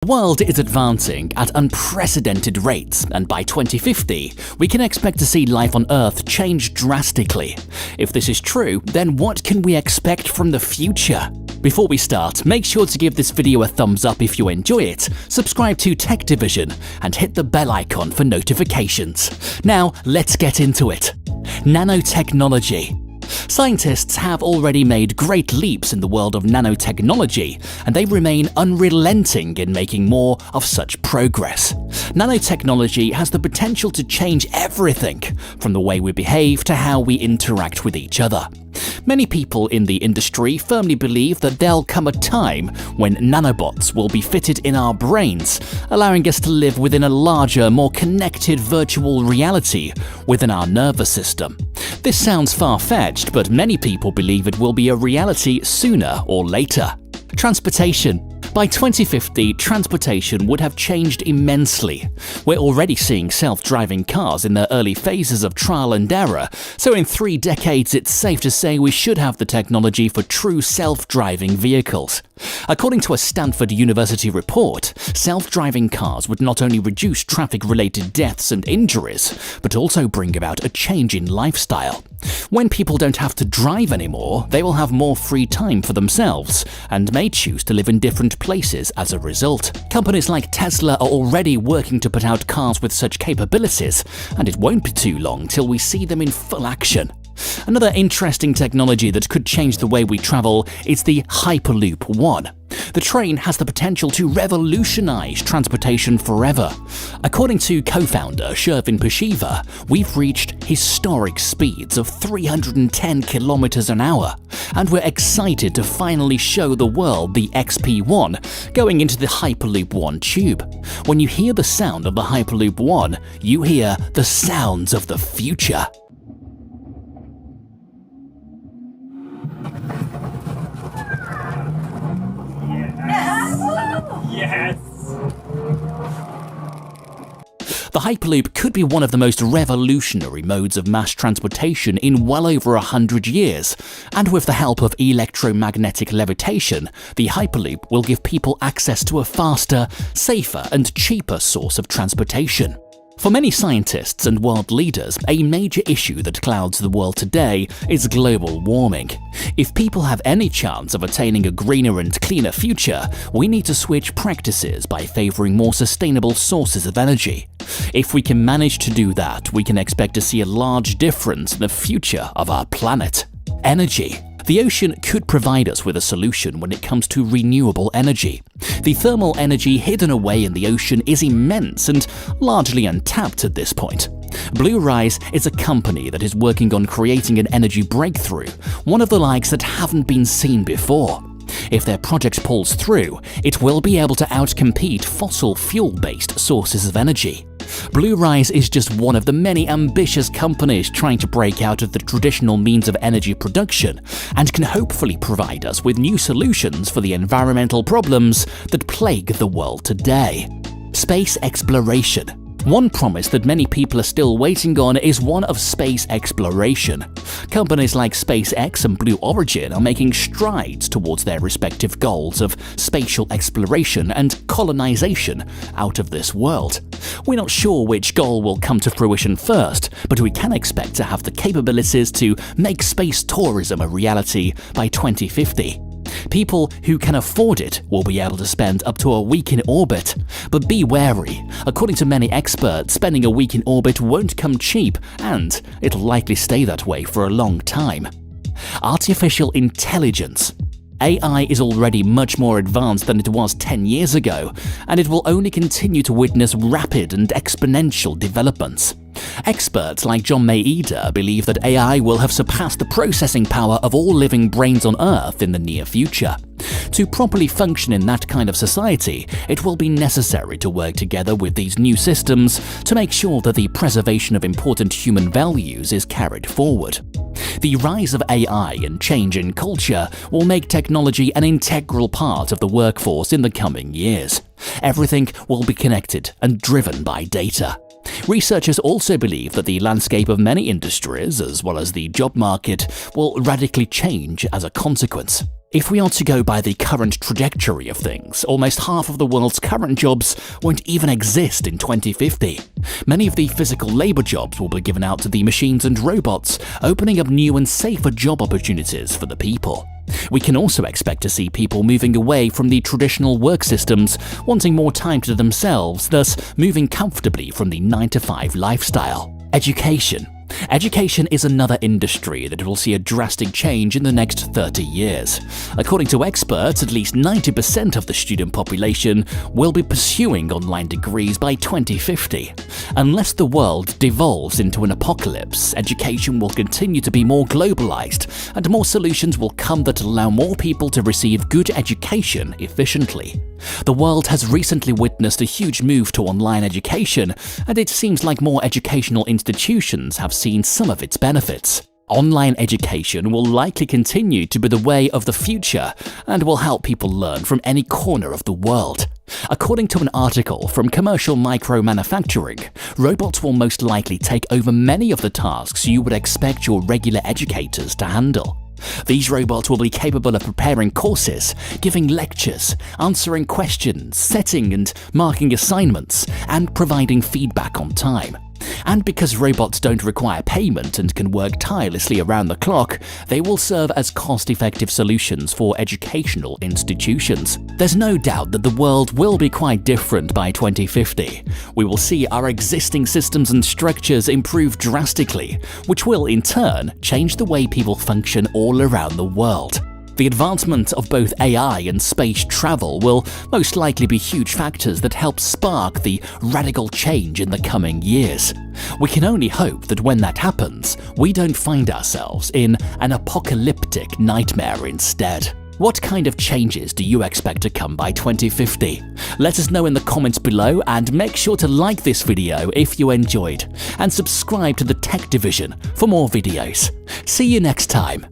The world is advancing at unprecedented rates, and by 2050, we can expect to see life on Earth change drastically. If this is true, then what can we expect from the future? Before we start, make sure to give this video a thumbs up if you enjoy it, subscribe to Tech Division, and hit the bell icon for notifications. Now, let's get into it. Nanotechnology. Scientists have already made great leaps in the world of nanotechnology, and they remain unrelenting in making more of such progress. Nanotechnology has the potential to change everything, from the way we behave to how we interact with each other. Many people in the industry firmly believe that there'll come a time when nanobots will be fitted in our brains, allowing us to live within a larger, more connected virtual reality within our nervous system. This sounds far-fetched, but many people believe it will be a reality sooner or later. Transportation. By 2050, transportation would have changed immensely. We're already seeing self-driving cars in their early phases of trial and error, so in 3 decades it's safe to say we should have the technology for true self-driving vehicles. According to a Stanford University report, self-driving cars would not only reduce traffic-related deaths and injuries, but also bring about a change in lifestyle. When people don't have to drive anymore, they will have more free time for themselves, and may choose to live in different places as a result. Companies like Tesla are already working to put out cars with such capabilities, and it won't be too long till we see them in full action. Another interesting technology that could change the way we travel is the Hyperloop One. The train has the potential to revolutionize transportation forever. According to co-founder Shervin Pushiva, we've reached historic speeds of 310 kilometers an hour, and we're excited to finally show the world the XP1 going into the Hyperloop One tube. When you hear the sound of the Hyperloop One, you hear the sounds of the future. Yes! The Hyperloop could be one of the most revolutionary modes of mass transportation in well over 100 years, and with the help of electromagnetic levitation, the Hyperloop will give people access to a faster, safer, and cheaper source of transportation. For many scientists and world leaders, a major issue that clouds the world today is global warming. If people have any chance of attaining a greener and cleaner future, we need to switch practices by favoring more sustainable sources of energy. If we can manage to do that, we can expect to see a large difference in the future of our planet. Energy. The ocean could provide us with a solution when it comes to renewable energy. The thermal energy hidden away in the ocean is immense and largely untapped at this point. Bluerise is a company that is working on creating an energy breakthrough, one of the likes that haven't been seen before. If their project pulls through, it will be able to outcompete fossil fuel-based sources of energy. Bluerise is just one of the many ambitious companies trying to break out of the traditional means of energy production, and can hopefully provide us with new solutions for the environmental problems that plague the world today. Space exploration. One promise that many people are still waiting on is one of space exploration. Companies like SpaceX and Blue Origin are making strides towards their respective goals of spatial exploration and colonization out of this world. We're not sure which goal will come to fruition first, but we can expect to have the capabilities to make space tourism a reality by 2050. People who can afford it will be able to spend up to a week in orbit. But be wary. According to many experts, spending a week in orbit won't come cheap, and it'll likely stay that way for a long time. Artificial intelligence. AI is already much more advanced than it was 10 years ago, and it will only continue to witness rapid and exponential developments. Experts like John Maeda believe that AI will have surpassed the processing power of all living brains on Earth in the near future. To properly function in that kind of society, it will be necessary to work together with these new systems to make sure that the preservation of important human values is carried forward. The rise of AI and change in culture will make technology an integral part of the workforce in the coming years. Everything will be connected and driven by data. Researchers also believe that the landscape of many industries, as well as the job market, will radically change as a consequence. If we are to go by the current trajectory of things, almost half of the world's current jobs won't even exist in 2050. Many of the physical labor jobs will be given out to the machines and robots, opening up new and safer job opportunities for the people. We can also expect to see people moving away from the traditional work systems, wanting more time to themselves, thus moving comfortably from the 9-to-5 lifestyle. Education. Education is another industry that will see a drastic change in the next 30 years. According to experts, at least 90% of the student population will be pursuing online degrees by 2050. Unless the world devolves into an apocalypse, education will continue to be more globalized, and more solutions will come that allow more people to receive good education efficiently. The world has recently witnessed a huge move to online education, and it seems like more educational institutions have seen some of its benefits. Online education will likely continue to be the way of the future and will help people learn from any corner of the world. According to an article from Commercial Micro Manufacturing, robots will most likely take over many of the tasks you would expect your regular educators to handle. These robots will be capable of preparing courses, giving lectures, answering questions, setting and marking assignments, and providing feedback on time. And because robots don't require payment and can work tirelessly around the clock, they will serve as cost-effective solutions for educational institutions. There's no doubt that the world will be quite different by 2050. We will see our existing systems and structures improve drastically, which will, in turn, change the way people function all around the world. The advancement of both AI and space travel will most likely be huge factors that help spark the radical change in the coming years. We can only hope that when that happens, we don't find ourselves in an apocalyptic nightmare instead. What kind of changes do you expect to come by 2050? Let us know in the comments below, and make sure to like this video if you enjoyed, and subscribe to the Tech Division for more videos. See you next time.